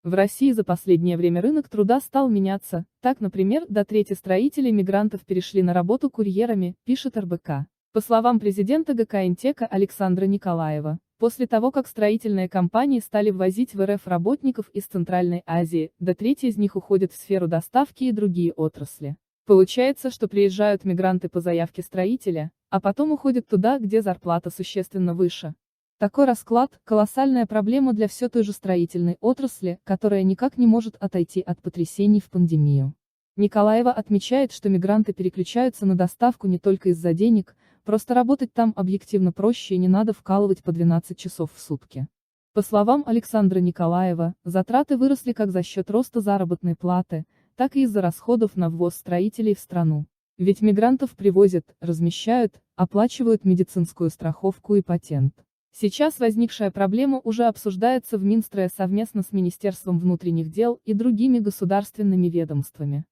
В России за последнее время рынок труда стал меняться. Так, например, до трети строителей мигрантов перешли на работу курьерами, пишет РБК. По словам президента ГК «Интека» Александра Николаева, после того, как строительные компании стали ввозить в РФ работников из Центральной Азии, до трети из них уходят в сферу доставки и другие отрасли. Получается, что приезжают мигранты по заявке строителя, а потом уходят туда, где зарплата существенно выше. Такой расклад– колоссальная проблема для все той же строительной отрасли, которая никак не может отойти от потрясений в пандемию. Николаева отмечает, что мигранты переключаются на доставку не только из-за денег, просто работать там объективно проще и не надо вкалывать по 12 часов в сутки. По словам Александра Николаева, затраты выросли как за счет роста заработной платы, так и из-за расходов на ввоз строителей в страну. Ведь мигрантов привозят, размещают, оплачивают медицинскую страховку и патент. Сейчас возникшая проблема уже обсуждается в Минстрое совместно с Министерством внутренних дел и другими государственными ведомствами.